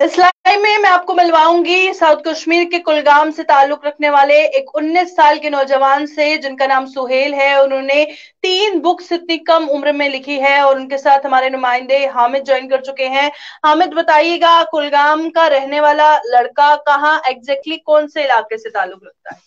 इस्लाई में मैं आपको मिलवाऊंगी साउथ कश्मीर के कुलगाम से ताल्लुक रखने वाले एक 19 साल के नौजवान से जिनका नाम सुहेल है। उन्होंने 3 बुक्स इतनी कम उम्र में लिखी है और उनके साथ हमारे नुमाइंदे हामिद ज्वाइन कर चुके हैं। हामिद, बताइएगा, कुलगाम का रहने वाला लड़का कहाँ एग्जैक्टली कौन से इलाके से ताल्लुक रखता है?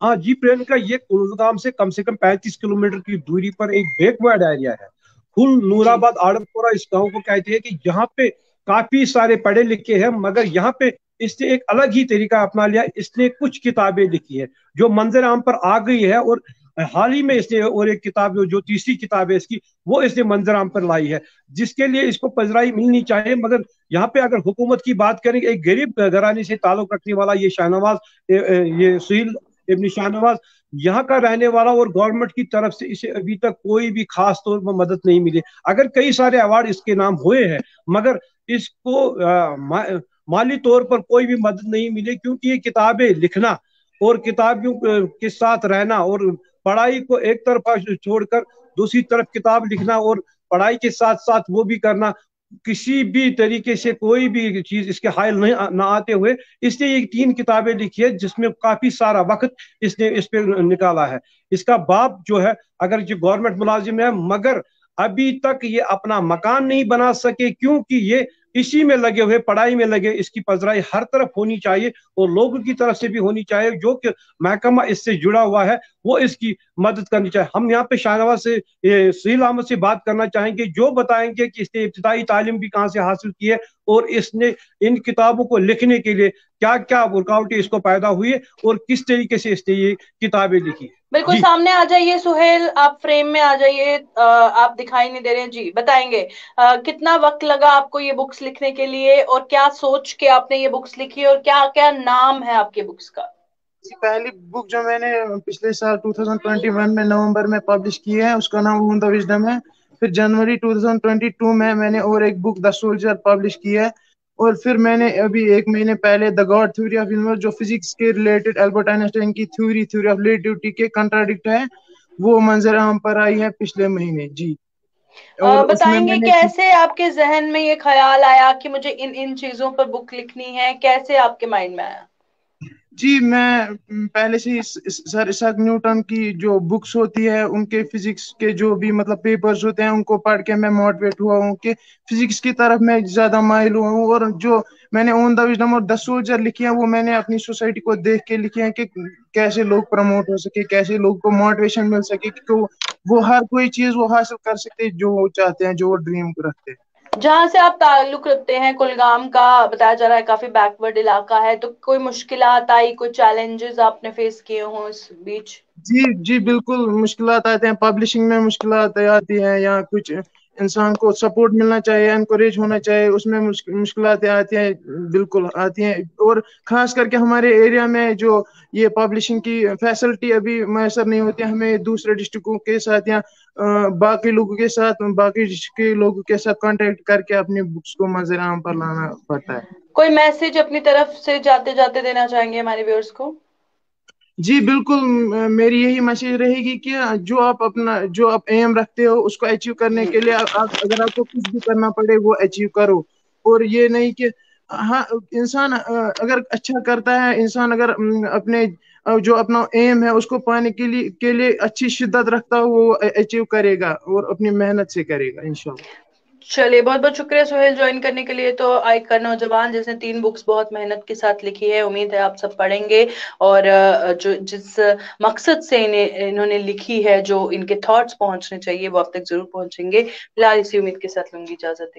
हाँ जी प्रियंका, ये कुलगाम से कम 35 किलोमीटर की दूरी पर एक बैकवर्ड एरिया है। कुल जी। नूराबाद आड़मपुरा इस गांव को कहते हैं कि यहाँ पे काफी सारे पढ़े लिखे हैं, मगर यहाँ पे इसने एक अलग ही तरीका अपना लिया। इसने कुछ किताबें लिखी है जो मंजर आम पर आ गई है, और हाल ही में इसने और एक किताब जो तीसरी किताब है इसकी, वो इसने मंजर आम पर लाई है, जिसके लिए इसको पजराई मिलनी चाहिए। मगर यहाँ पे अगर हुकूमत की बात करें, एक गरीब घराने से ताल्लुक रखने वाला ये शाहनवाज, ये सुहेल इब्न शाहनवाज यहाँ का रहने वाला, और गवर्नमेंट की तरफ से इसे अभी तक कोई भी खास तौर पर मदद नहीं मिली। अगर कई सारे अवार्ड इसके नाम हुए हैं, मगर इसको माली तौर पर कोई भी मदद नहीं मिली, क्योंकि ये किताबें लिखना और किताबों के साथ रहना और पढ़ाई को एक तरफा छोड़कर दूसरी तरफ किताब लिखना और पढ़ाई के साथ साथ वो भी करना, किसी भी तरीके से कोई भी चीज इसके हायल नहीं ना आते हुए इसने ये 3 किताबें लिखी है, जिसमें काफी सारा वक्त इसने इस पे निकाला है। इसका बाप जो है, अगर जो गवर्नमेंट मुलाजिम है, मगर अभी तक ये अपना मकान नहीं बना सके, क्योंकि ये इसी में लगे हुए, पढ़ाई में लगे। इसकी पजराई हर तरफ होनी चाहिए और लोगों की तरफ से भी होनी चाहिए, जो कि महकमा इससे जुड़ा हुआ है वो इसकी मदद करनी चाहिए। हम यहाँ पे शाहनवाज से, सुहेल अहमद से बात करना चाहेंगे, जो बताएंगे कि इसने इब्तिदाई तालीम भी कहाँ से हासिल की है और इसने इन किताबों को लिखने के लिए क्या क्या रुकावटें इसको पैदा हुई है और किस तरीके से इसने ये किताबें लिखी। बिल्कुल, जी सामने आ जाइए सुहेल, आप फ्रेम में आ जाइए। आप दिखाई नहीं दे रहे हैं जी। बताएंगे कितना वक्त लगा आपको ये बुक्स लिखने के लिए और क्या सोच के आपने ये बुक्स लिखी और क्या क्या नाम है आपके बुक्स का? पहली बुक जो मैंने पिछले साल 2021 में नवंबर में पब्लिश की है, उसका नाम वून द विजडम है। फिर जनवरी 2022 में मैंने और एक बुक द सोल्जर पब्लिश की है। और फिर मैंने अभी 1 महीने पहले the God theory of universe, जो फिजिक्स के रिलेटेड एल्बर्ट आइंस्टाइन की थ्योरी ऑफ रिलेटिविटी के कंट्राडिक्ट है, वो मंजर आम पर आई है पिछले महीने जी। और उसमें बताएंगे मैंने कैसे आपके जहन में ये ख्याल आया कि मुझे इन इन चीजों पर बुक लिखनी है? कैसे आपके माइंड में आया? जी, मैं पहले से ही सर इसाक न्यूटन की जो बुक्स होती है, उनके फिजिक्स के जो भी मतलब पेपर्स होते हैं, उनको पढ़ के मैं मोटिवेट हुआ हूँ कि फिजिक्स की तरफ मैं ज्यादा माइल हुआ हूँ। और जो मैंने ओन द विजडम और द सोल्जर लिखी है, वो मैंने अपनी सोसाइटी को देख के लिखे हैं कि कैसे लोग प्रमोट हो सके, कैसे लोग को मोटिवेशन मिल सके कि वो हर कोई चीज वो हासिल कर सकते जो वो चाहते हैं, जो वो ड्रीम रखते हैं। जहां से आप ताल्लुक रखते हैं, कुलगाम का बताया जा रहा है काफी बैकवर्ड इलाका है, तो कोई मुश्किलात आई, कोई चैलेंजेस आपने फेस किए हो इस बीच? जी जी, बिल्कुल मुश्किलात आते हैं। पब्लिशिंग में मुश्किलात आती हैं, या कुछ इंसान को सपोर्ट मिलना चाहिए, एनकरेज होना चाहिए, उसमें मुश्किलात आती हैं, बिल्कुल आती हैं। और खास करके हमारे एरिया में जो ये पब्लिशिंग की फैसिलिटी अभी मैसर नहीं होती, हमें दूसरे डिस्ट्रिक्टों के साथ या बाकी लोगों के साथ, बाकी डिस्ट्रिक्ट के लोगों के साथ कांटेक्ट करके अपनी बुक्स को मंजर आम पर लाना पड़ता है। कोई मैसेज अपनी तरफ से जाते जाते देना चाहेंगे हमारे व्यूअर्स को? जी बिल्कुल, मेरी यही मैसेज रहेगी कि जो आप एम रखते हो उसको अचीव करने के लिए अगर आपको कुछ भी करना पड़े वो अचीव करो। और ये नहीं कि हाँ, इंसान अगर अच्छा करता है, इंसान अगर अपने जो अपना एम है उसको पाने के लिए अच्छी शिद्दत रखता हो, वो अचीव करेगा और अपनी मेहनत से करेगा इंशाल्लाह। चलिए, बहुत बहुत शुक्रिया सुहेल ज्वाइन करने के लिए। तो एक नौजवान जिसने 3 बुक्स बहुत मेहनत के साथ लिखी है, उम्मीद है आप सब पढ़ेंगे और जो जिस मकसद से इन्होंने लिखी है, जो इनके थॉट्स पहुंचने चाहिए वो आप तक जरूर पहुंचेंगे। फिलहाल इसी उम्मीद के साथ लूंगी इजाजत।